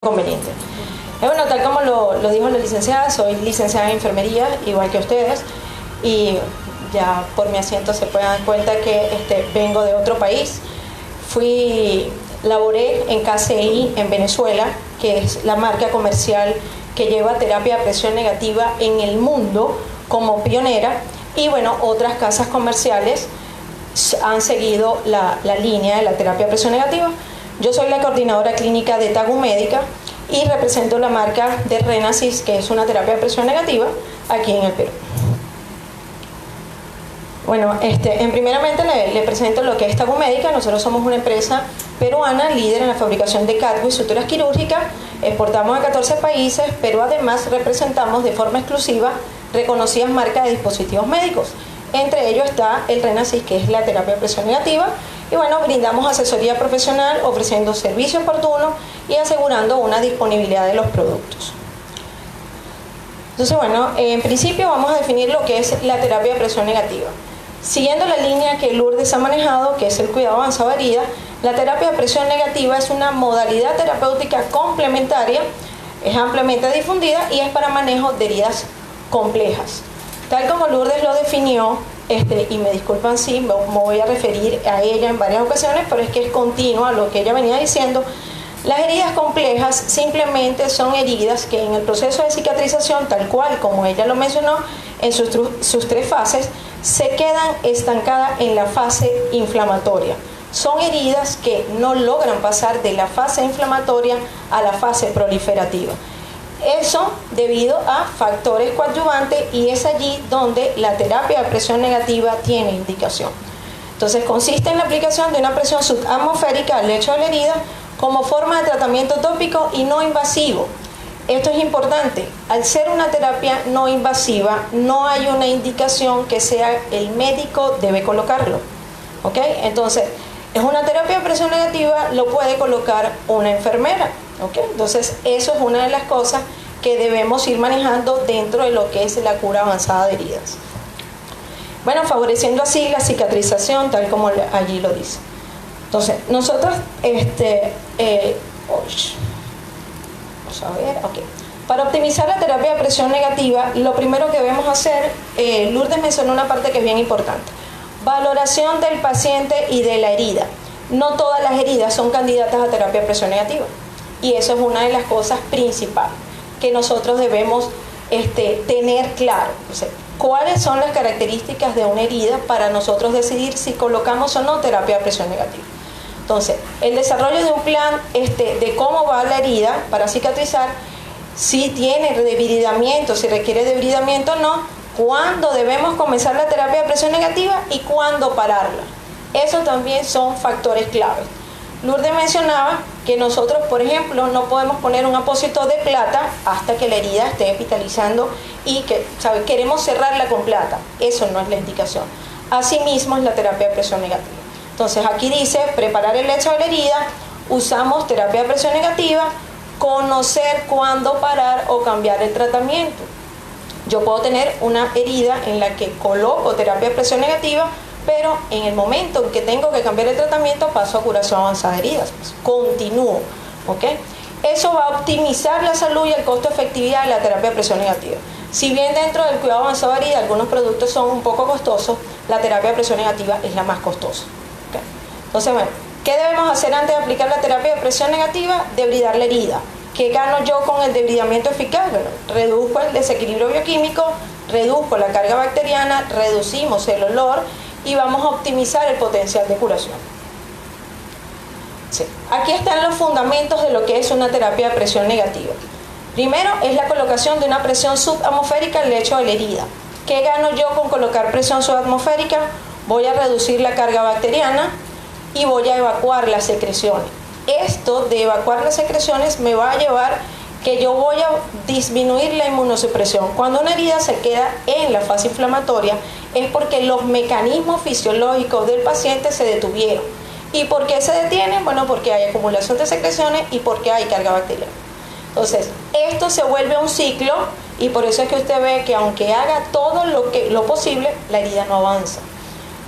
conveniente. Bueno, tal como lo dijo la licenciada, soy licenciada en enfermería, igual que ustedes, y ya por mi acento se pueden dar cuenta que vengo de otro país. Laboré en KCI en Venezuela, que es la marca comercial que lleva terapia de presión negativa en el mundo como pionera, y bueno, otras casas comerciales han seguido la línea de la terapia de presión negativa. Yo soy la coordinadora clínica de Tagumédica y represento la marca de Renasys, que es una terapia de presión negativa aquí en el Perú. Bueno, primeramente le presento lo que es Tagumédica. Nosotros somos una empresa peruana líder en la fabricación de catwalk y suturas quirúrgicas. Exportamos a 14 países, pero además representamos de forma exclusiva reconocidas marcas de dispositivos médicos. Entre ellos está el Renasys, que es la terapia de presión negativa. Y bueno, brindamos asesoría profesional ofreciendo servicio oportuno y asegurando una disponibilidad de los productos. Entonces, bueno, en principio vamos a definir lo que es la terapia de presión negativa. Siguiendo la línea que Lourdes ha manejado, que es el cuidado avanzado de herida, la terapia de presión negativa es una modalidad terapéutica complementaria, es ampliamente difundida y es para manejo de heridas complejas. Tal como Lourdes lo definió, y me disculpan si me voy a referir a ella en varias ocasiones, pero es que es continua lo que ella venía diciendo. Las heridas complejas simplemente son heridas que en el proceso de cicatrización, tal cual como ella lo mencionó, en sus tres fases, se quedan estancadas en la fase inflamatoria. Son heridas que no logran pasar de la fase inflamatoria a la fase proliferativa. Eso debido a factores coadyuvantes, y es allí donde la terapia de presión negativa tiene indicación. Entonces consiste en la aplicación de una presión subatmosférica al lecho de la herida como forma de tratamiento tópico y no invasivo. Esto es importante. Al ser una terapia no invasiva, no hay una indicación que sea el médico debe colocarlo. ¿Ok? Entonces, es una terapia de presión negativa, lo puede colocar una enfermera. ¿Okay? Entonces, eso es una de las cosas que debemos ir manejando dentro de lo que es la cura avanzada de heridas. Bueno, favoreciendo así la cicatrización, tal como allí lo dice. Entonces, nosotros, vamos a ver, ok. Para optimizar la terapia de presión negativa, lo primero que debemos hacer, Lourdes mencionó una parte que es bien importante: valoración del paciente y de la herida. No todas las heridas son candidatas a terapia de presión negativa. Y eso es una de las cosas principales que nosotros debemos tener claro. O sea, cuáles son las características de una herida para nosotros decidir si colocamos o no terapia de presión negativa. Entonces, el desarrollo de un plan de cómo va la herida para cicatrizar, si tiene debridamiento, si requiere debridamiento o no, cuándo debemos comenzar la terapia de presión negativa y cuándo pararla. Eso también son factores claves. Lourdes mencionaba que nosotros, por ejemplo, no podemos poner un apósito de plata hasta que la herida esté epitalizando y que queremos cerrarla con plata. Eso no es la indicación. Asimismo es la terapia de presión negativa. Entonces aquí dice preparar el lecho de la herida, usamos terapia de presión negativa, conocer cuándo parar o cambiar el tratamiento. Yo puedo tener una herida en la que coloco terapia de presión negativa, pero en el momento en que tengo que cambiar el tratamiento paso a curación avanzada de heridas, pues continúo, ¿ok? Eso va a optimizar la salud y el costo-efectividad de la terapia de presión negativa. Si bien dentro del cuidado avanzado de herida algunos productos son un poco costosos, la terapia de presión negativa es la más costosa, ¿ok? Entonces, bueno, ¿qué debemos hacer antes de aplicar la terapia de presión negativa? Debridar la herida. ¿Qué gano yo con el debridamiento eficaz? Bueno, reduzco el desequilibrio bioquímico, reduzco la carga bacteriana, reducimos el olor y vamos a optimizar el potencial de curación. Sí. Aquí están los fundamentos de lo que es una terapia de presión negativa. Primero es la colocación de una presión subatmosférica al lecho de la herida. ¿Qué gano yo con colocar presión subatmosférica? Voy a reducir la carga bacteriana y voy a evacuar las secreciones. Esto de evacuar las secreciones me va a llevar que yo voy a disminuir la inmunosupresión. Cuando una herida se queda en la fase inflamatoria es porque los mecanismos fisiológicos del paciente se detuvieron. ¿Y por qué se detienen? Bueno, porque hay acumulación de secreciones y porque hay carga bacteriana. Entonces, esto se vuelve un ciclo y por eso es que usted ve que aunque haga todo lo posible, la herida no avanza.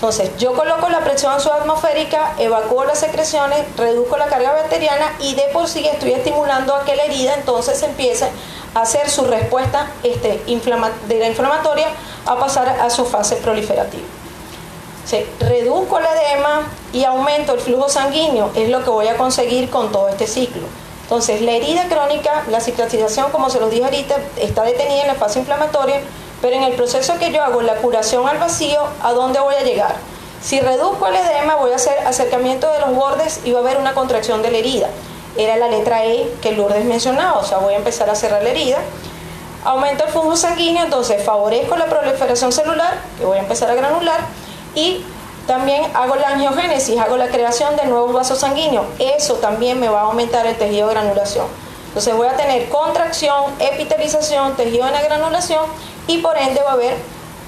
Entonces, yo coloco la presión subatmosférica, evacúo las secreciones, reduzco la carga bacteriana y de por sí estoy estimulando a que la herida entonces empiece a hacer su respuesta de la inflamatoria a pasar a su fase proliferativa. Reduzco el edema y aumento el flujo sanguíneo, es lo que voy a conseguir con todo este ciclo. Entonces, la herida crónica, la cicatrización, como se los dije ahorita, está detenida en la fase inflamatoria, pero en el proceso que yo hago, la curación al vacío, ¿a dónde voy a llegar? Si reduzco el edema, voy a hacer acercamiento de los bordes y va a haber una contracción de la herida. Era la letra E que Lourdes mencionaba, o sea, voy a empezar a cerrar la herida. Aumento el flujo sanguíneo, entonces favorezco la proliferación celular, que voy a empezar a granular, y también hago la angiogénesis, hago la creación de nuevos vasos sanguíneos. Eso también me va a aumentar el tejido de granulación. Entonces voy a tener contracción, epitelización, tejido de granulación y por ende va a haber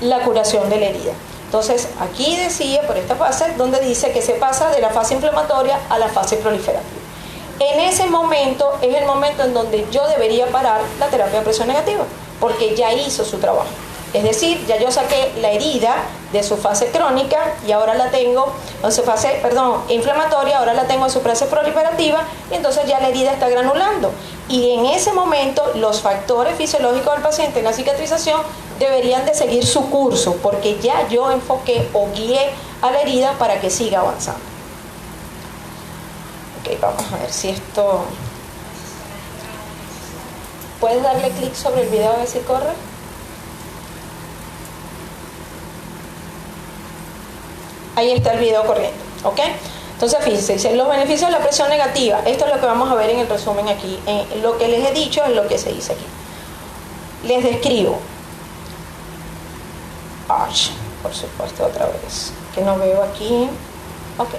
la curación de la herida. Entonces aquí decía por esta fase donde dice que se pasa de la fase inflamatoria a la fase proliferativa. En ese momento es el momento en donde yo debería parar la terapia de presión negativa porque ya hizo su trabajo. Es decir, ya yo saqué la herida de su fase crónica y ahora la tengo en su fase, inflamatoria, ahora la tengo en su fase proliferativa y entonces ya la herida está granulando. Y en ese momento los factores fisiológicos del paciente en la cicatrización deberían de seguir su curso porque ya yo enfoqué o guié a la herida para que siga avanzando. Ok, vamos a ver si esto... ¿Puedes darle clic sobre el video a ver si corre? Ahí está el video corriendo, ¿ok? Entonces, fíjense, dice, los beneficios de la presión negativa. Esto es lo que vamos a ver en el resumen aquí. Lo que les he dicho es lo que se dice aquí. Les describo. Por supuesto, otra vez. Que no veo aquí. Ok.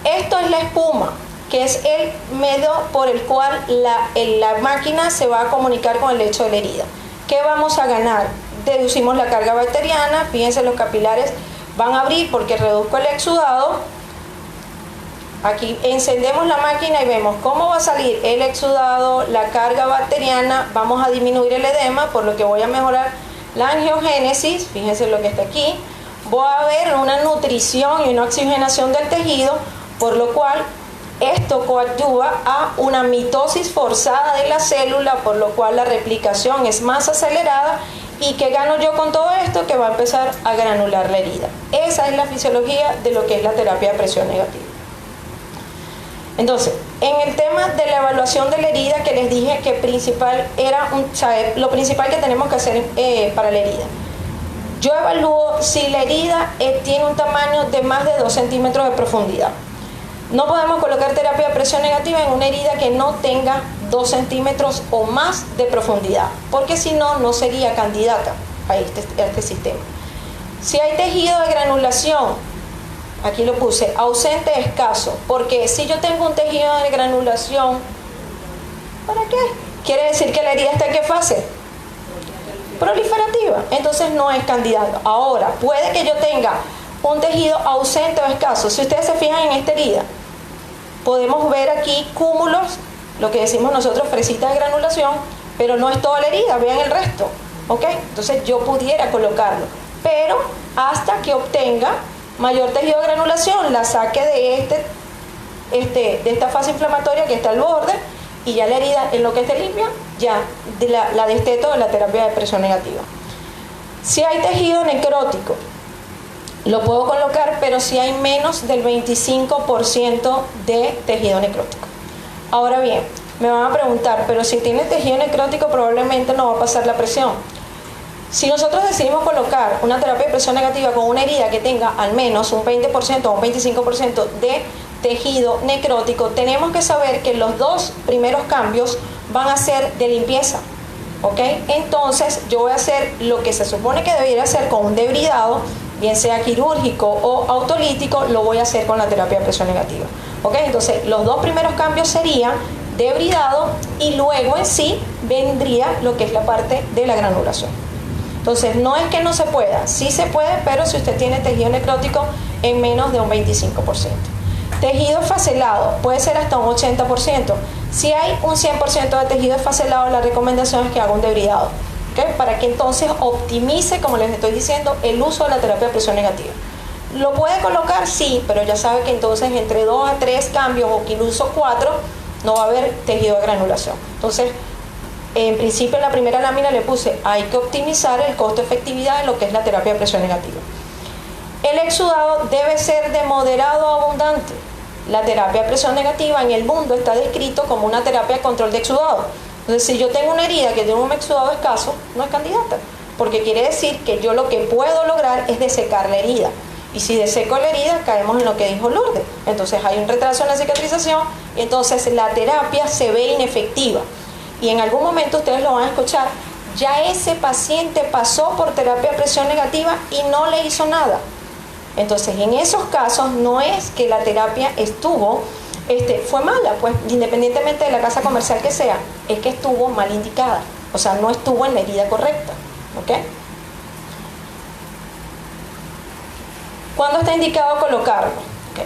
Esto es la espuma, que es el medio por el cual la máquina se va a comunicar con el lecho de la herida. ¿Qué vamos a ganar? Deducimos la carga bacteriana. Fíjense, los capilares van a abrir porque reduzco el exudado. Aquí encendemos la máquina y vemos cómo va a salir el exudado, la carga bacteriana. Vamos a disminuir el edema, por lo que voy a mejorar la angiogénesis. Fíjense lo que está aquí. Voy a ver una nutrición y una oxigenación del tejido, por lo cual esto coadyuva a una mitosis forzada de la célula, por lo cual la replicación es más acelerada. ¿Y qué gano yo con todo esto? Que va a empezar a granular la herida. Esa es la fisiología de lo que es la terapia de presión negativa. Entonces, en el tema de la evaluación de la herida, que les dije que lo principal que tenemos que hacer para la herida. Yo evalúo si la herida tiene un tamaño de más de 2 centímetros de profundidad. No podemos colocar terapia de presión negativa en una herida que no tenga 2 centímetros o más de profundidad, porque si no, no sería candidata a este sistema. Si hay tejido de granulación, aquí lo puse, ausente, escaso, porque si yo tengo un tejido de granulación, ¿para qué? Quiere decir que la herida está en ¿qué fase? Proliferativa, entonces no es candidato. Ahora, puede que yo tenga un tejido ausente o escaso. Si ustedes se fijan en esta herida, podemos ver aquí cúmulos, lo que decimos nosotros fresitas de granulación, pero no es toda la herida, vean el resto, ¿ok? Entonces yo pudiera colocarlo, pero hasta que obtenga mayor tejido de granulación, la saque de esta fase inflamatoria que está al borde, y ya la herida, en lo que esté limpia, ya la desteto de la terapia de presión negativa. Si hay tejido necrótico, lo puedo colocar, pero si hay menos del 25% de tejido necrótico. Ahora bien, me van a preguntar, pero si tiene tejido necrótico probablemente no va a pasar la presión. Si nosotros decidimos colocar una terapia de presión negativa con una herida que tenga al menos un 20% o un 25% de tejido necrótico, tenemos que saber que los 2 primeros cambios van a ser de limpieza, ¿ok? Entonces yo voy a hacer lo que se supone que debería hacer con un debridado, bien sea quirúrgico o autolítico, lo voy a hacer con la terapia de presión negativa, ¿ok? Entonces los 2 primeros cambios serían debridado y luego en sí vendría lo que es la parte de la granulación. Entonces no es que no se pueda, sí se puede, pero si usted tiene tejido necrótico en menos de un 25%. Tejido esfacelado puede ser hasta un 80%. Si hay un 100% de tejido esfacelado, la recomendación es que haga un debridado, ¿okay? Para que entonces optimice, como les estoy diciendo, el uso de la terapia de presión negativa. ¿Lo puede colocar? Sí, pero ya sabe que entonces entre 2 a 3 cambios o incluso 4 no va a haber tejido de granulación. Entonces, en principio en la primera lámina le puse, hay que optimizar el costo-efectividad de lo que es la terapia de presión negativa. El exudado debe ser de moderado a abundante. La terapia de presión negativa en el mundo está descrito como una terapia de control de exudado. Entonces, si yo tengo una herida que tiene un exudado escaso, no es candidata, porque quiere decir que yo lo que puedo lograr es desecar la herida. Y si deseco la herida, caemos en lo que dijo Lourdes. Entonces hay un retraso en la cicatrización y entonces la terapia se ve inefectiva. Y en algún momento ustedes lo van a escuchar, ya ese paciente pasó por terapia de presión negativa y no le hizo nada. Entonces, en esos casos no es que la terapia fue mala, pues independientemente de la casa comercial que sea, es que estuvo mal indicada, o sea, no estuvo en la herida correcta, ¿ok? ¿Cuándo está indicado colocarlo? Okay.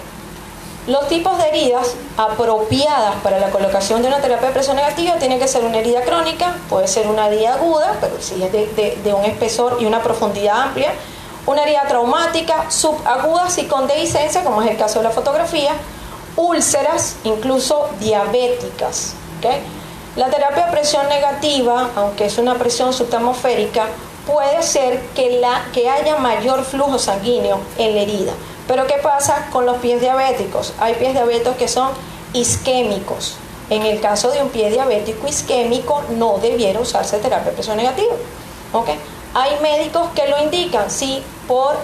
Los tipos de heridas apropiadas para la colocación de una terapia de presión negativa tiene que ser una herida crónica, puede ser una herida aguda, pero si es de un espesor y una profundidad amplia, una herida traumática, subagudas y con dehiscencia, como es el caso de la fotografía, úlceras, incluso diabéticas. ¿Okay? La terapia de presión negativa, aunque es una presión subatmosférica, puede ser que haya mayor flujo sanguíneo en la herida. Pero ¿qué pasa con los pies diabéticos? Hay pies diabéticos que son isquémicos. En el caso de un pie diabético isquémico no debiera usarse terapia de presión negativa. ¿Okay? Hay médicos que lo indican, sí, por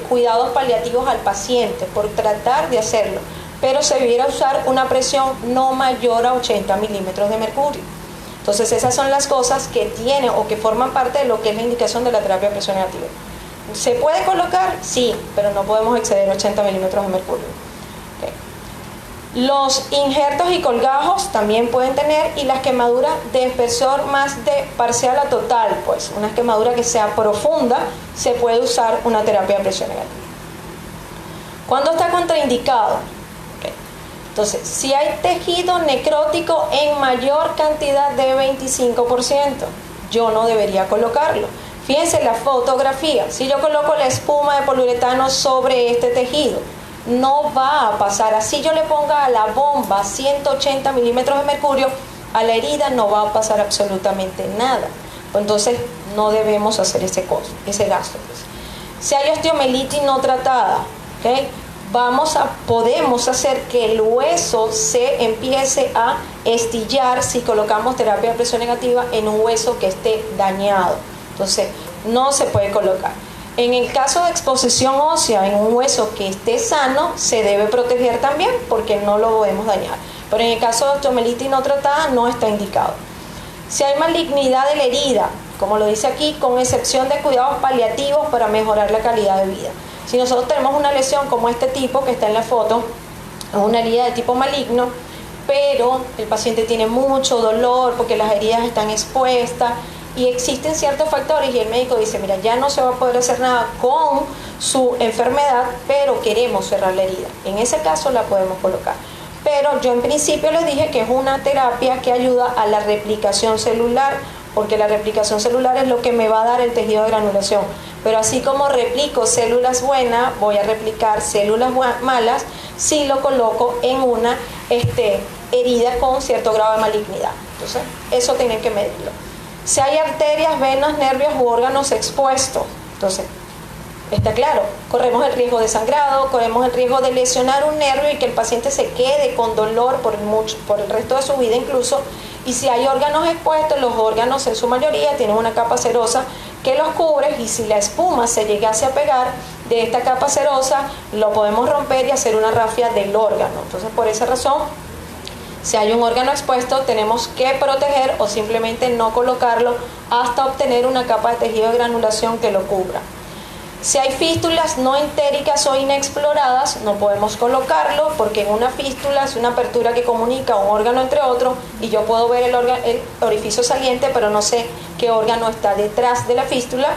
cuidados paliativos al paciente, por tratar de hacerlo, pero se debiera usar una presión no mayor a 80 milímetros de mercurio. Entonces esas son las cosas que tienen o que forman parte de lo que es la indicación de la terapia de presión negativa. ¿Se puede colocar? Sí, pero no podemos exceder 80 milímetros de mercurio. Okay. Los injertos y colgajos también pueden tener, y las quemaduras de espesor más de parcial a total, pues una quemadura que sea profunda, se puede usar una terapia de presión negativa. ¿Cuándo está contraindicado? Okay. Entonces, si hay tejido necrótico en mayor cantidad de 25%, yo no debería colocarlo. Fíjense la fotografía, si yo coloco la espuma de poliuretano sobre este tejido, no va a pasar, así yo le ponga a la bomba 180 milímetros de mercurio, a la herida no va a pasar absolutamente nada. Entonces no debemos hacer ese gasto. Si hay osteomelitis no tratada, ¿okay? Podemos hacer que el hueso se empiece a estillar si colocamos terapia de presión negativa en un hueso que esté dañado. Entonces no se puede colocar. En el caso de exposición ósea en un hueso que esté sano, se debe proteger también porque no lo podemos dañar. Pero en el caso de osteomelitis no tratada, no está indicado. Si hay malignidad de la herida, como lo dice aquí, con excepción de cuidados paliativos para mejorar la calidad de vida. Si nosotros tenemos una lesión como este tipo que está en la foto, es una herida de tipo maligno, pero el paciente tiene mucho dolor porque las heridas están expuestas, y existen ciertos factores y el médico dice, mira, ya no se va a poder hacer nada con su enfermedad, pero queremos cerrar la herida. En ese caso la podemos colocar. Pero yo en principio les dije que es una terapia que ayuda a la replicación celular, porque la replicación celular es lo que me va a dar el tejido de granulación. Pero así como replico células buenas, voy a replicar células malas si lo coloco en una herida con cierto grado de malignidad. Entonces, eso tienen que medirlo. Si hay arterias, venas, nervios u órganos expuestos, entonces, está claro, corremos el riesgo de sangrado, corremos el riesgo de lesionar un nervio y que el paciente se quede con dolor por el resto de su vida incluso. Y si hay órganos expuestos, los órganos en su mayoría tienen una capa cerosa que los cubre, y si la espuma se llegase a pegar de esta capa cerosa, lo podemos romper y hacer una rafia del órgano. Entonces, por esa razón, si hay un órgano expuesto, tenemos que proteger o simplemente no colocarlo hasta obtener una capa de tejido de granulación que lo cubra. Si hay fístulas no entéricas o inexploradas, no podemos colocarlo porque en una fístula es una apertura que comunica un órgano entre otros y yo puedo ver el orificio saliente, pero no sé qué órgano está detrás de la fístula.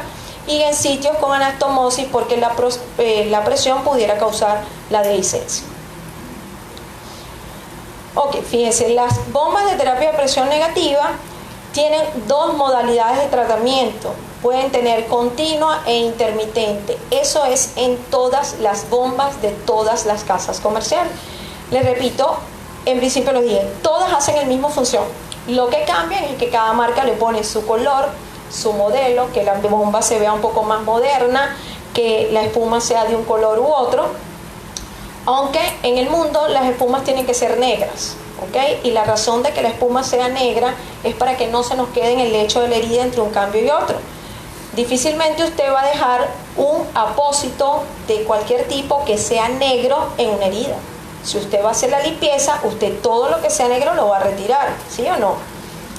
Y en sitios con anastomosis porque la presión pudiera causar la dehiscencia. Ok, fíjense, las bombas de terapia de presión negativa tienen dos modalidades de tratamiento. pueden tener continua e intermitente. Eso es en todas las bombas de todas las casas comerciales. Les repito, en principio les dije, todas hacen el mismo función. Lo que cambia es que cada marca le pone su color, su modelo, que la bomba se vea un poco más moderna, que la espuma sea de un color u otro, aunque en el mundo las espumas tienen que ser negras, ¿ok? Y la razón de que la espuma sea negra es para que no se nos quede en el lecho de la herida entre un cambio y otro. Difícilmente usted va a dejar un apósito de cualquier tipo que sea negro en una herida. Si usted va a hacer la limpieza, usted todo lo que sea negro lo va a retirar, ¿sí o no?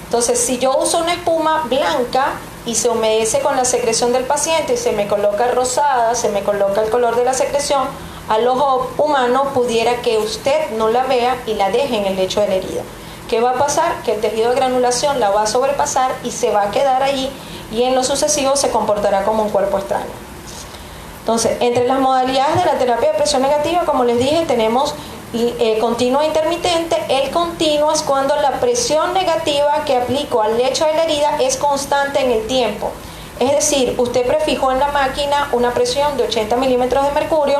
Entonces, si yo uso una espuma blanca y se humedece con la secreción del paciente y se me coloca rosada, se me coloca el color de la secreción, al ojo humano pudiera que usted no la vea y la deje en el lecho de la herida. ¿Qué va a pasar? Que el tejido de granulación la va a sobrepasar y se va a quedar allí, y en lo sucesivo se comportará como un cuerpo extraño. Entonces, entre las modalidades de la terapia de presión negativa, como les dije, tenemos continua e intermitente. El continuo es cuando la presión negativa que aplico al lecho de la herida es constante en el tiempo. Es decir, usted prefijó en la máquina una presión de 80 milímetros de mercurio,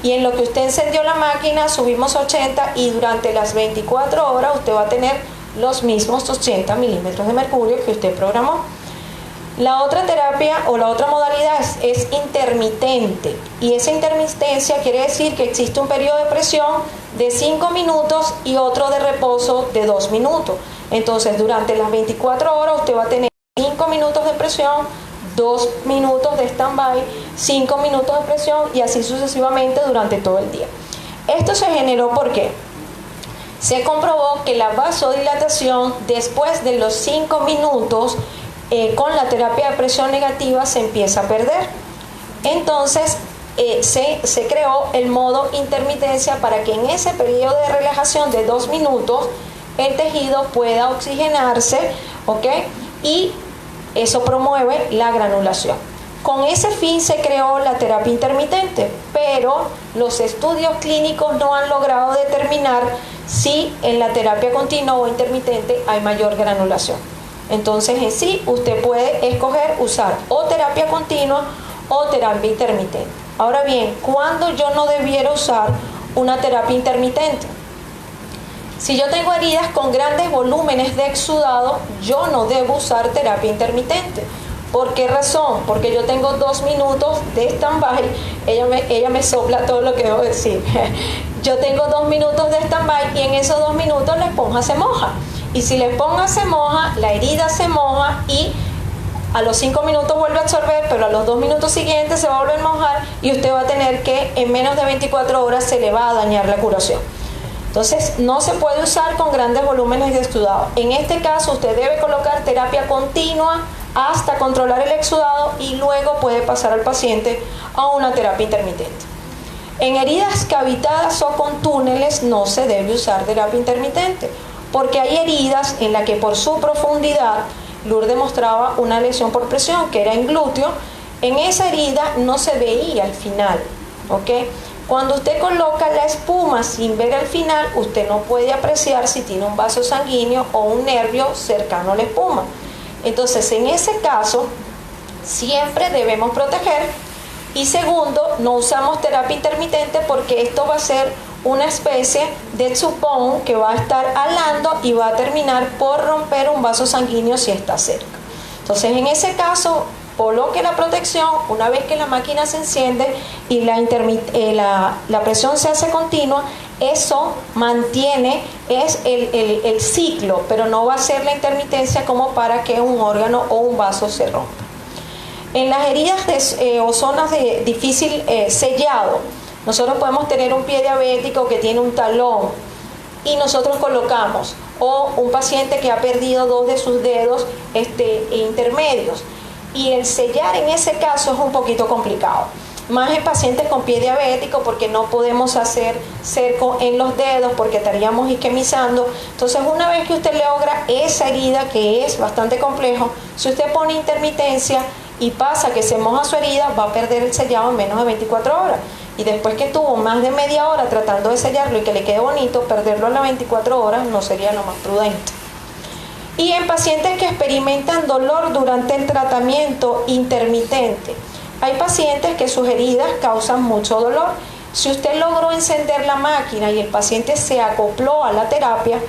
y en lo que usted encendió la máquina subimos 80, y durante las 24 horas usted va a tener los mismos 80 milímetros de mercurio que usted programó. La otra terapia o la otra modalidad es intermitente, y esa intermitencia quiere decir que existe un periodo de presión de 5 minutos y otro de reposo de 2 minutos. Entonces, durante las 24 horas usted va a tener 5 minutos de presión, 2 minutos de stand-by, 5 minutos de presión, y así sucesivamente durante todo el día. Esto se generó porque se comprobó que la vasodilatación después de los 5 minutos con la terapia de presión negativa se empieza a perder. Entonces se creó el modo intermitencia para que en ese periodo de relajación de 2 minutos el tejido pueda oxigenarse, ¿ok? Y eso promueve la granulación. Con ese fin se creó la terapia intermitente, pero los estudios clínicos no han logrado determinar si en la terapia continua o intermitente hay mayor granulación. Entonces, en sí, usted puede escoger usar o terapia continua o terapia intermitente. Ahora bien, ¿cuándo yo no debiera usar una terapia intermitente? Si yo tengo heridas con grandes volúmenes de exudado, yo no debo usar terapia intermitente. ¿Por qué razón? Porque yo tengo 2 minutos de stand-by. Ella me sopla todo lo que debo decir. Yo tengo 2 minutos de stand-by, y en esos 2 minutos la esponja se moja. Y si la esponja se moja, la herida se moja, y a los 5 minutos vuelve a absorber, pero a los 2 minutos siguientes se va a volver a mojar, y usted va a tener que en menos de 24 horas se le va a dañar la curación. Entonces, no se puede usar con grandes volúmenes de exudado. En este caso, usted debe colocar terapia continua hasta controlar el exudado, y luego puede pasar al paciente a una terapia intermitente. En heridas cavitadas o con túneles no se debe usar terapia intermitente, porque hay heridas en las que por su profundidad, Lourdes mostraba una lesión por presión que era en glúteo. En esa herida no se veía el final, ¿ok? Cuando usted coloca la espuma sin ver el final, usted no puede apreciar si tiene un vaso sanguíneo o un nervio cercano a la espuma. Entonces, en ese caso, siempre debemos proteger. Y segundo, no usamos terapia intermitente, porque esto va a ser una especie de chupón que va a estar alando y va a terminar por romper un vaso sanguíneo si está cerca. Entonces, en ese caso, coloque la protección una vez que la máquina se enciende y la presión se hace continua. Eso mantiene el ciclo, pero no va a ser la intermitencia como para que un órgano o un vaso se rompa. En las heridas o zonas de difícil sellado, nosotros podemos tener un pie diabético que tiene un talón y nosotros colocamos, o un paciente que ha perdido 2 de sus dedos intermedios, y el sellar en ese caso es un poquito complicado, más en pacientes con pie diabético, porque no podemos hacer cerco en los dedos porque estaríamos isquemizando. Entonces, una vez que usted logra esa herida, que es bastante complejo, si usted pone intermitencia y pasa que se moja su herida, va a perder el sellado en menos de 24 horas. Y después que estuvo más de media hora tratando de sellarlo y que le quede bonito, perderlo a las 24 horas no sería lo más prudente. Y en pacientes que experimentan dolor durante el tratamiento intermitente. Hay pacientes que sus heridas causan mucho dolor. Si usted logró encender la máquina y el paciente se acopló a la terapia,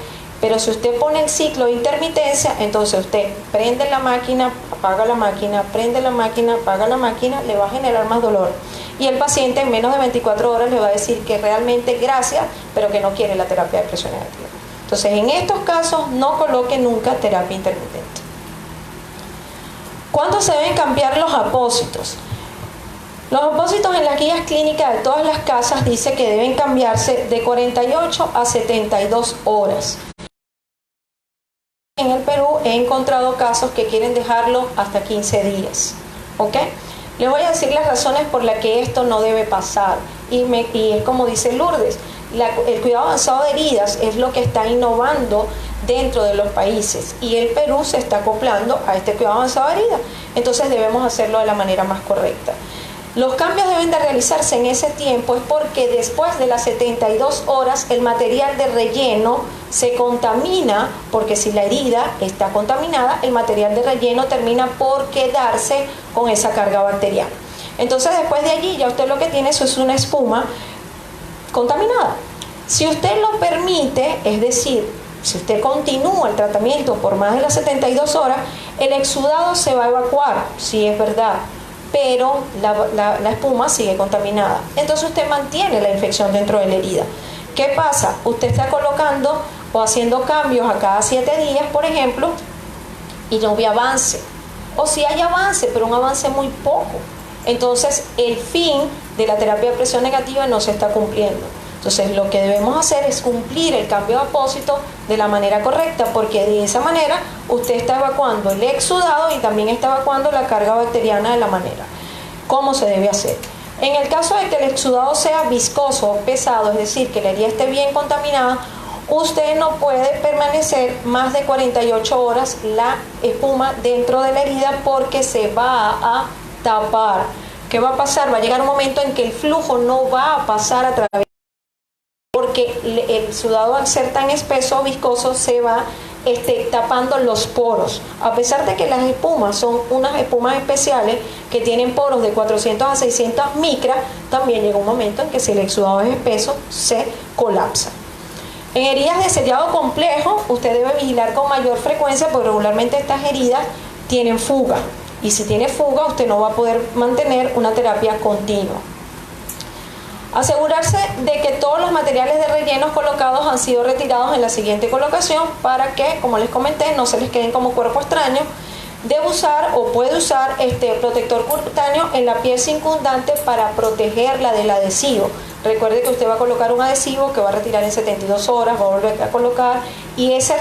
pero si usted pone el ciclo de intermitencia, entonces usted prende la máquina, apaga la máquina, prende la máquina, apaga la máquina, le va a generar más dolor. Y el paciente en menos de 24 horas le va a decir que realmente gracias, pero que no quiere la terapia de presión negativa. Entonces, en estos casos, no coloque nunca terapia intermitente. ¿Cuándo se deben cambiar los apósitos? Los apósitos en las guías clínicas de todas las casas dice que deben cambiarse de 48 a 72 horas. En el Perú he encontrado casos que quieren dejarlo hasta 15 días. ¿Ok? Les voy a decir las razones por las que esto no debe pasar. Y es como dice Lourdes, el cuidado avanzado de heridas es lo que está innovando dentro de los países. Y el Perú se está acoplando a este cuidado avanzado de heridas. Entonces debemos hacerlo de la manera más correcta. Los cambios deben de realizarse en ese tiempo es porque después de las 72 horas el material de relleno se contamina, porque si la herida está contaminada, el material de relleno termina por quedarse con esa carga bacteriana. Entonces después de allí ya usted lo que tiene es una espuma contaminada. Si usted lo permite, es decir, si usted continúa el tratamiento por más de las 72 horas, el exudado se va a evacuar, sí es verdad, pero la espuma sigue contaminada. Entonces usted mantiene la infección dentro de la herida. ¿Qué pasa? Usted está colocando o haciendo cambios a cada 7 días, por ejemplo, y no ve avance. O si hay avance, pero un avance muy poco. Entonces el fin de la terapia de presión negativa no se está cumpliendo. Entonces lo que debemos hacer es cumplir el cambio de apósito de la manera correcta, porque de esa manera usted está evacuando el exudado y también está evacuando la carga bacteriana de la manera. ¿Cómo se debe hacer? En el caso de que el exudado sea viscoso o pesado, es decir, que la herida esté bien contaminada, usted no puede permanecer más de 48 horas la espuma dentro de la herida porque se va a tapar. ¿Qué va a pasar? Va a llegar un momento en que el flujo no va a pasar a través, porque el sudado al ser tan espeso o viscoso se va tapando los poros. A pesar de que las espumas son unas espumas especiales que tienen poros de 400 a 600 micras, también llega un momento en que si el exudado es espeso, se colapsa. En heridas de sellado complejo, usted debe vigilar con mayor frecuencia porque regularmente estas heridas tienen fuga. Y si tiene fuga, usted no va a poder mantener una terapia continua. Asegurarse de que todos los materiales de rellenos colocados han sido retirados en la siguiente colocación para que, como les comenté, no se les queden como cuerpo extraño. Debe usar o puede usar protector cutáneo en la piel circundante para protegerla del adhesivo. Recuerde que usted va a colocar un adhesivo que va a retirar en 72 horas, va a volver a colocar, y ese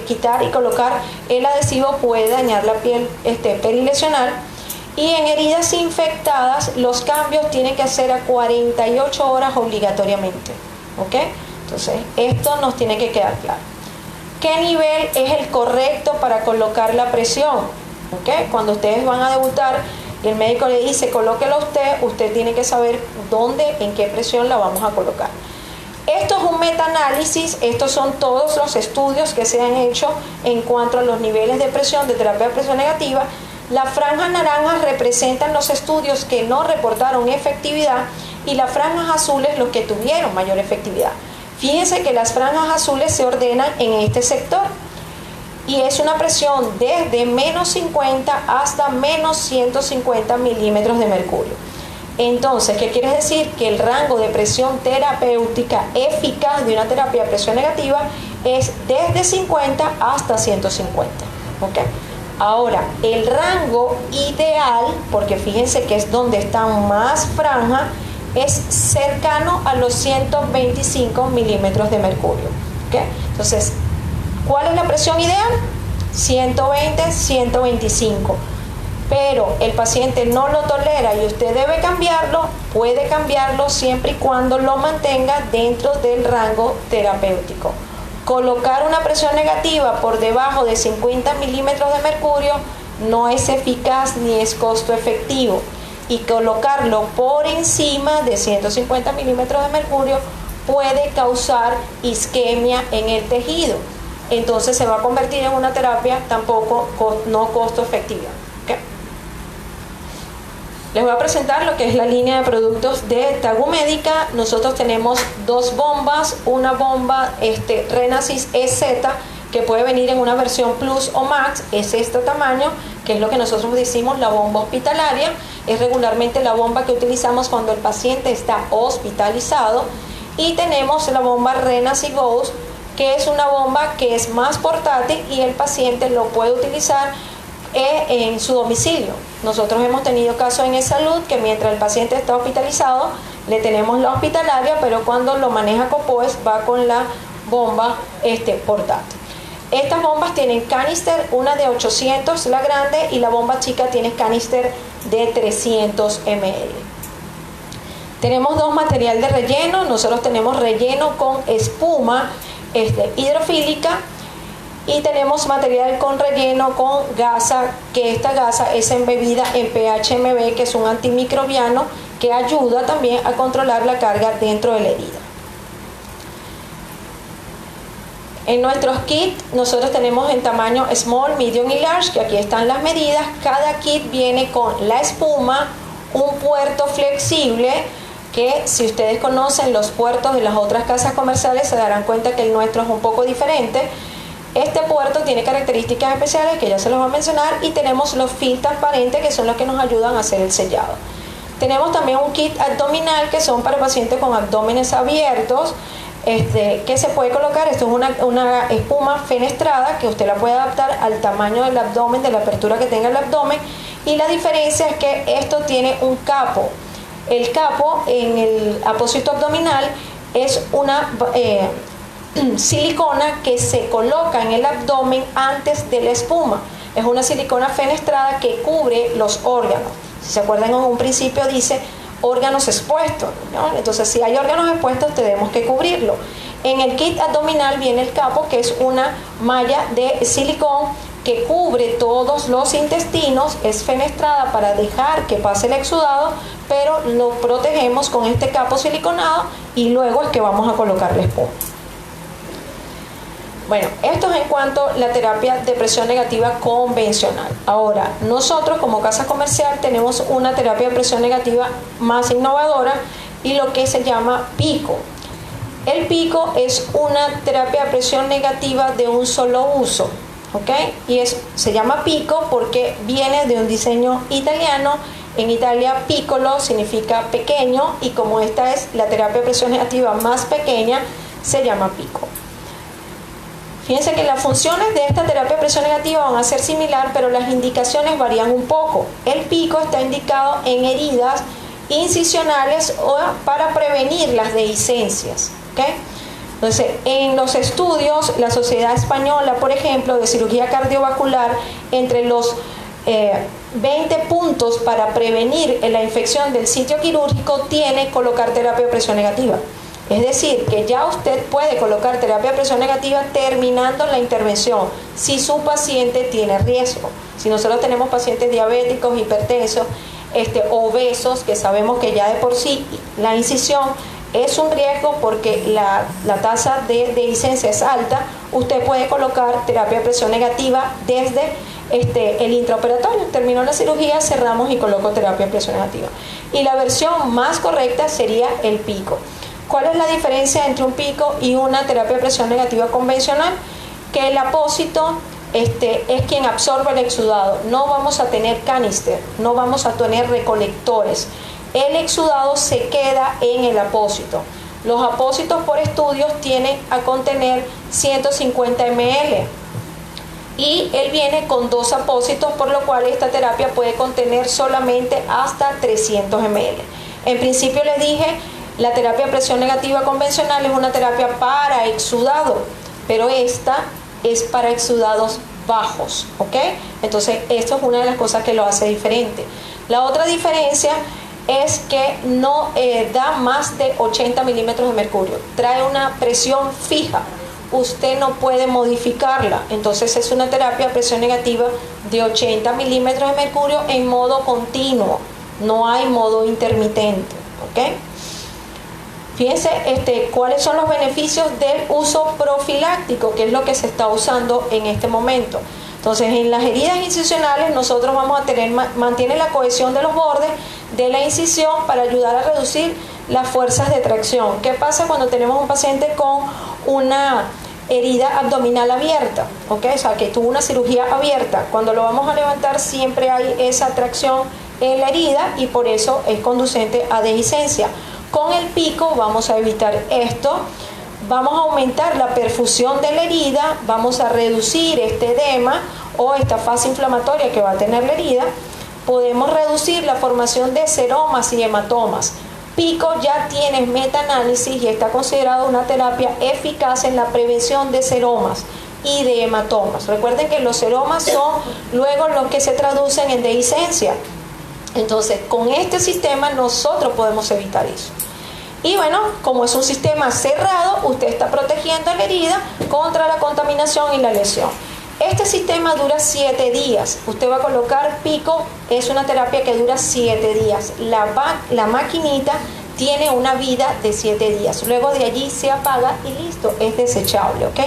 quitar y colocar el adhesivo puede dañar la piel perilesional. Y en heridas infectadas, los cambios tienen que hacer a 48 horas obligatoriamente. ¿Ok? Entonces, esto nos tiene que quedar claro. ¿Qué nivel es el correcto para colocar la presión? ¿Ok? Cuando ustedes van a debutar y el médico le dice, colóquelo usted tiene que saber dónde, en qué presión la vamos a colocar. Esto es un metaanálisis, estos son todos los estudios que se han hecho en cuanto a los niveles de presión de terapia de presión negativa. Las franjas naranjas representan los estudios que no reportaron efectividad y las franjas azules los que tuvieron mayor efectividad. Fíjense que las franjas azules se ordenan en este sector y es una presión desde menos 50 hasta menos 150 milímetros de mercurio. Entonces, ¿qué quiere decir? Que el rango de presión terapéutica eficaz de una terapia de presión negativa es desde 50 hasta 150. ¿Ok? Ahora, el rango ideal, porque fíjense que es donde están más franjas, es cercano a los 125 milímetros de mercurio. ¿Okay? Entonces, ¿cuál es la presión ideal? 120, 125. Pero el paciente no lo tolera y usted debe cambiarlo, puede cambiarlo siempre y cuando lo mantenga dentro del rango terapéutico. Colocar una presión negativa por debajo de 50 milímetros de mercurio no es eficaz ni es costo efectivo. Y colocarlo por encima de 150 milímetros de mercurio puede causar isquemia en el tejido. entonces se va a convertir en una terapia tampoco no costo efectiva. ¿Okay? Les voy a presentar lo que es la línea de productos de Tagu Médica. Nosotros tenemos dos bombas, una bomba Renasys EZ, que puede venir en una versión Plus o Max, es este tamaño, que es lo que nosotros decimos la bomba hospitalaria, es regularmente la bomba que utilizamos cuando el paciente está hospitalizado. Y tenemos la bomba Renasys Ghost, que es una bomba que es más portátil y el paciente lo puede utilizar en su domicilio. Nosotros hemos tenido casos en eSalud que mientras el paciente está hospitalizado le tenemos la hospitalaria, pero cuando lo maneja Copoes va con la bomba portátil. Estas bombas tienen canister, una de 800 la grande y la bomba chica tiene canister de 300 ml. Tenemos dos material de relleno. Nosotros tenemos relleno con espuma hidrofílica y tenemos material con relleno con gasa, que esta gasa es embebida en PHMB, que es un antimicrobiano que ayuda también a controlar la carga dentro de la herida. En nuestros kits nosotros tenemos en tamaño small, medium y large, que aquí están las medidas. Cada kit viene con la espuma, un puerto flexible, que si ustedes conocen los puertos de las otras casas comerciales se darán cuenta que el nuestro es un poco diferente. Este puerto tiene características especiales que ya se los voy a mencionar, y tenemos los film transparentes, que son los que nos ayudan a hacer el sellado. Tenemos también un kit abdominal, que son para pacientes con abdómenes abiertos, que se puede colocar. Esto es una espuma fenestrada que usted la puede adaptar al tamaño del abdomen, de la apertura que tenga el abdomen, y la diferencia es que esto tiene un capo. El capo en el apósito abdominal es una silicona que se coloca en el abdomen antes de la espuma. Es una silicona fenestrada que cubre los órganos. Si se acuerdan, en un principio dice órganos expuestos, ¿no? Entonces, si hay órganos expuestos, tenemos que cubrirlo. En el kit abdominal viene el capo, que es una malla de silicón que cubre todos los intestinos, es fenestrada para dejar que pase el exudado, pero lo protegemos con este capo siliconado y luego es que vamos a colocar la espuma. Bueno, esto es en cuanto a la terapia de presión negativa convencional. Ahora, nosotros como casa comercial tenemos una terapia de presión negativa más innovadora y lo que se llama PICO. El PICO es una terapia de presión negativa de un solo uso, ¿ok? Y se llama PICO porque viene de un diseño italiano. En Italia, piccolo significa pequeño, y como esta es la terapia de presión negativa más pequeña, se llama PICO. Fíjense que las funciones de esta terapia de presión negativa van a ser similar, pero las indicaciones varían un poco. El PICO está indicado en heridas incisionales o para prevenir las dehiscencias, ¿okay? Entonces, en los estudios, la Sociedad Española, por ejemplo, de cirugía cardiovascular, entre los 20 puntos para prevenir la infección del sitio quirúrgico tiene colocar terapia de presión negativa. Es decir, que ya usted puede colocar terapia de presión negativa terminando la intervención si su paciente tiene riesgo. Si nosotros tenemos pacientes diabéticos, hipertensos, obesos, que sabemos que ya de por sí la incisión es un riesgo porque la tasa de dehiscencia es alta, usted puede colocar terapia de presión negativa desde el intraoperatorio. Terminó la cirugía, cerramos y coloco terapia de presión negativa. Y la versión más correcta sería el PICO. ¿Cuál es la diferencia entre un PICO y una terapia de presión negativa convencional? Que el apósito es quien absorbe el exudado. No vamos a tener canister, no vamos a tener recolectores. El exudado se queda en el apósito. Los apósitos por estudios tienen a contener 150 ml. Y él viene con dos apósitos, por lo cual esta terapia puede contener solamente hasta 300 ml. En principio les dije, la terapia de presión negativa convencional es una terapia para exudado, pero esta es para exudados bajos, ¿ok? Entonces, esto es una de las cosas que lo hace diferente. La otra diferencia es que no da más de 80 milímetros de mercurio. Trae una presión fija. Usted no puede modificarla. Entonces, es una terapia de presión negativa de 80 milímetros de mercurio en modo continuo. No hay modo intermitente, ¿ok? Fíjense cuáles son los beneficios del uso profiláctico, que es lo que se está usando en este momento. Entonces, en las heridas incisionales nosotros vamos a tener, mantiene la cohesión de los bordes de la incisión para ayudar a reducir las fuerzas de tracción. ¿Qué pasa cuando tenemos un paciente con una herida abdominal abierta? ¿Okay? O sea, que tuvo una cirugía abierta. Cuando lo vamos a levantar siempre hay esa tracción en la herida y por eso es conducente a dehiscencia. Con el pico vamos a evitar esto. Vamos a aumentar la perfusión de la herida, vamos a reducir este edema o esta fase inflamatoria que va a tener la herida, podemos reducir la formación de seromas y hematomas. Pico ya tiene metaanálisis y está considerado una terapia eficaz en la prevención de seromas y de hematomas. Recuerden que los seromas son luego los que se traducen en dehiscencia. Entonces, con este sistema nosotros podemos evitar eso. Y bueno, como es un sistema cerrado, usted está protegiendo la herida contra la contaminación y la lesión. Este sistema dura 7 días. Usted va a colocar pico, es una terapia que dura 7 días. La maquinita tiene una vida de 7 días. Luego de allí se apaga y listo, es desechable, ¿ok?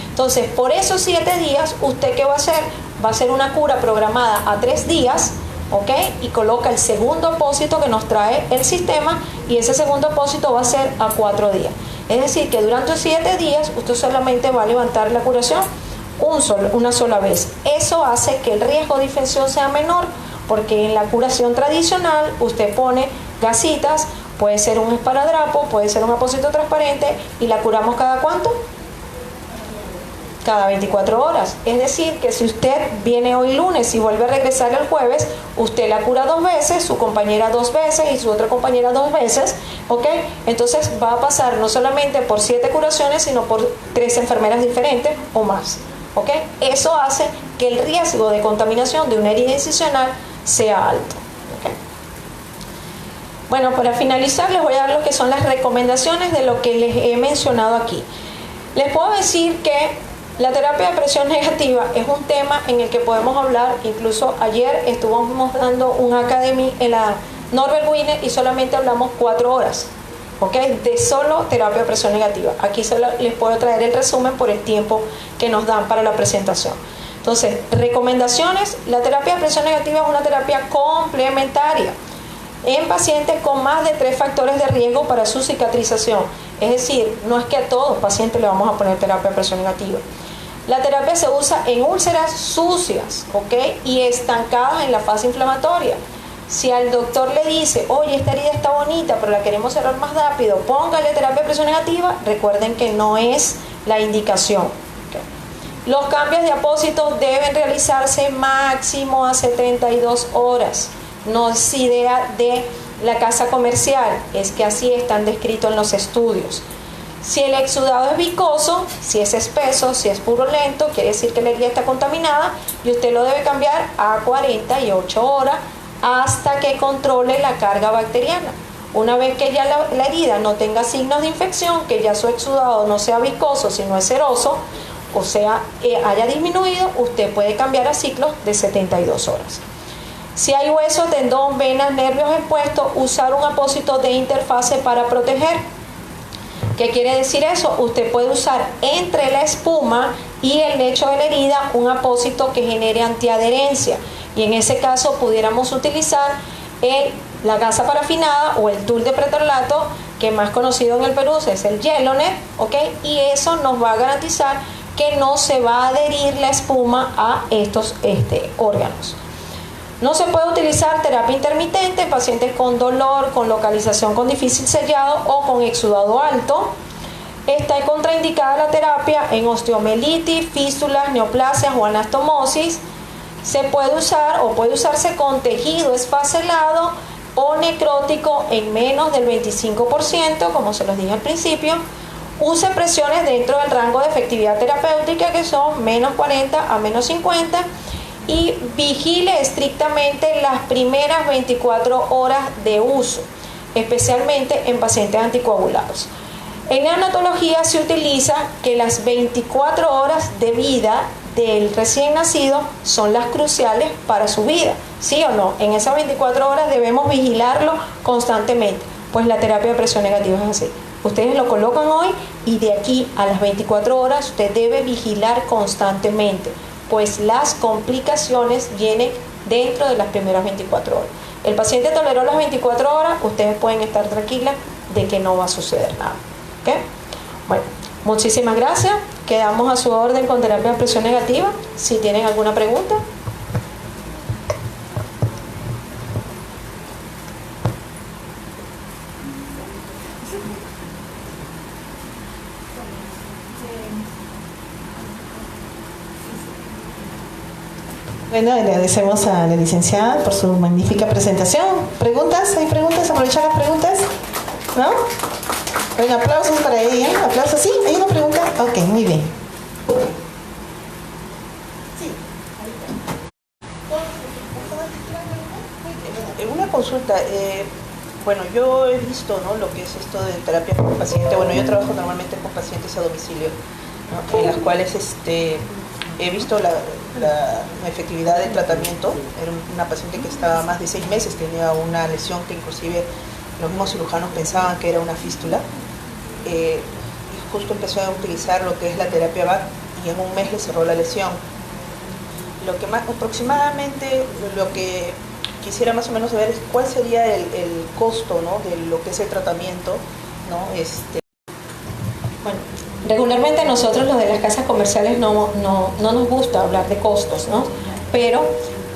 Entonces, por esos 7 días, ¿usted qué va a hacer? Va a hacer una cura programada a 3 días, ¿ok? Y coloca el segundo apósito que nos trae el sistema y ese segundo apósito va a ser a 4 días. Es decir, que durante 7 días usted solamente va a levantar la curación una sola vez. Eso hace que el riesgo de infección sea menor porque en la curación tradicional usted pone gasitas, puede ser un esparadrapo, puede ser un apósito transparente y la curamos ¿cada cuánto? Cada 24 horas. Es decir, que si usted viene hoy lunes y vuelve a regresar el jueves, usted la cura 2 veces, su compañera 2 veces y su otra compañera 2 veces, ¿ok? Entonces va a pasar no solamente por 7 curaciones, sino por 3 enfermeras diferentes o más, ¿ok? Eso hace que el riesgo de contaminación de una herida incisional sea alto, ¿ok? Bueno, para finalizar les voy a dar lo que son las recomendaciones de lo que les he mencionado aquí. Les puedo decir que la terapia de presión negativa es un tema en el que podemos hablar. Incluso ayer estuvimos dando un academy en la Norbert Wiener y solamente hablamos 4 horas, ¿ok? De solo terapia de presión negativa. Aquí solo les puedo traer el resumen por el tiempo que nos dan para la presentación. Entonces, recomendaciones. La terapia de presión negativa es una terapia complementaria en pacientes con más de 3 factores de riesgo para su cicatrización. Es decir, no es que a todos los pacientes le vamos a poner terapia de presión negativa. La terapia se usa en úlceras sucias, ¿ok? Y estancadas en la fase inflamatoria. Si al doctor le dice, oye, esta herida está bonita, pero la queremos cerrar más rápido, póngale terapia de presión negativa, recuerden que no es la indicación. ¿Okay? Los cambios de apósitos deben realizarse máximo a 72 horas. No es idea de la casa comercial, es que así están descritos en los estudios. Si el exudado es viscoso, si es espeso, si es purulento, quiere decir que la herida está contaminada y usted lo debe cambiar a 48 horas hasta que controle la carga bacteriana. Una vez que ya la herida no tenga signos de infección, que ya su exudado no sea viscoso, sino es ceroso, o sea, haya disminuido, usted puede cambiar a ciclos de 72 horas. Si hay hueso, tendón, venas, nervios expuestos, usar un apósito de interfase para proteger. ¿Qué quiere decir eso? Usted puede usar entre la espuma y el lecho de la herida un apósito que genere antiadherencia. Y en ese caso pudiéramos utilizar la gasa parafinada o el tul de pretorlato, que más conocido en el Perú es el Yelonet, ¿ok? Y eso nos va a garantizar que no se va a adherir la espuma a estos órganos. No se puede utilizar terapia intermitente en pacientes con dolor, con localización con difícil sellado o con exudado alto. Está contraindicada la terapia en osteomelitis, fístulas, neoplasias o anastomosis. Se puede usar o puede usarse con tejido esfacelado o necrótico en menos del 25%, como se los dije al principio. Use presiones dentro del rango de efectividad terapéutica, que son menos 40 a menos 50. Y vigile estrictamente las primeras 24 horas de uso, especialmente en pacientes anticoagulados. En neonatología se utiliza que las 24 horas de vida del recién nacido son las cruciales para su vida, ¿sí o no? En esas 24 horas debemos vigilarlo constantemente, pues la terapia de presión negativa es así. Ustedes lo colocan hoy y de aquí a las 24 horas usted debe vigilar constantemente, pues las complicaciones vienen dentro de las primeras 24 horas. El paciente toleró las 24 horas, ustedes pueden estar tranquilas de que no va a suceder nada. ¿Okay? Bueno, muchísimas gracias. Quedamos a su orden con terapia de presión negativa. Si tienen alguna pregunta. Bueno, agradecemos a la licenciada por su magnífica presentación. ¿Preguntas? ¿Hay preguntas? ¿Aprovechar las preguntas? ¿No? Bueno, aplausos para ella. ¿Aplausos? ¿Sí? ¿Hay una pregunta? Ok, muy bien. Una consulta. Bueno, yo he visto, ¿no?, lo que es esto de terapia con paciente. Bueno, yo trabajo normalmente con pacientes a domicilio, ¿no?, en las cuales he visto la efectividad del tratamiento. Era una paciente que estaba más de 6 meses, tenía una lesión que inclusive los mismos cirujanos pensaban que era una fístula, y justo empezó a utilizar lo que es la terapia BAC y en un mes le cerró la lesión. Lo que más aproximadamente, lo que quisiera más o menos saber es cuál sería el costo, ¿no?, de lo que es el tratamiento, ¿no? Bueno, regularmente nosotros los de las casas comerciales no nos gusta hablar de costos, ¿no? Pero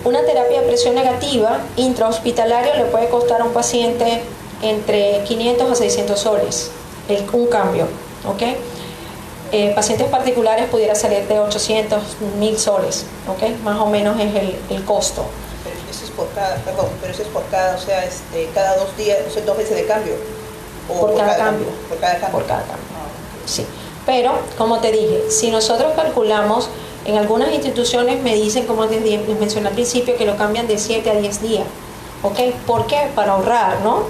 una terapia de presión negativa intrahospitalaria le puede costar a un paciente entre 500 a 600 soles, un cambio, ¿ok? Pacientes particulares pudiera salir de 800, 1000 soles, ¿ok? Más o menos es el costo. Pero eso es por cada, pero eso es por cada, o sea, cada 2 días, o sea, 2 veces de cambio. O por cada cambio. Por cada cambio. Por cada cambio. Sí. Pero, como te dije, si nosotros calculamos, en algunas instituciones me dicen, como les mencioné al principio, que lo cambian de 7 a 10 días. ¿Ok? ¿Por qué? Para ahorrar, ¿no?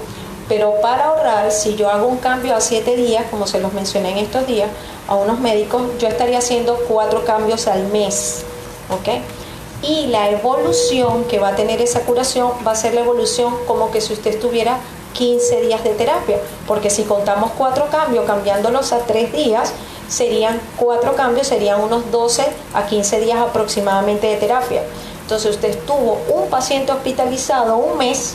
Pero para ahorrar, si yo hago un cambio a 7 días, como se los mencioné en estos días, a unos médicos, yo estaría haciendo 4 cambios al mes. ¿Ok? Y la evolución que va a tener esa curación va a ser la evolución como que si usted estuviera 15 días de terapia, porque si contamos 4 cambios, cambiándolos a 3 días, serían 4 cambios, serían unos 12 a 15 días aproximadamente de terapia. Entonces usted estuvo un paciente hospitalizado un mes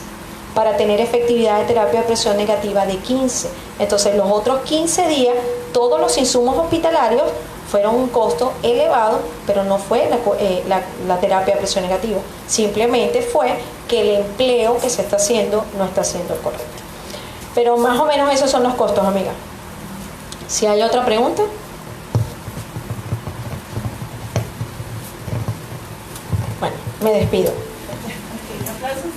para tener efectividad de terapia de presión negativa de 15. Entonces los otros 15 días, todos los insumos hospitalarios fueron un costo elevado, pero no fue la terapia de presión negativa. Simplemente fue que el empleo que se está haciendo no está siendo correcto. Pero más o menos esos son los costos, amiga. Si hay otra pregunta. Bueno, me despido. Aplausos.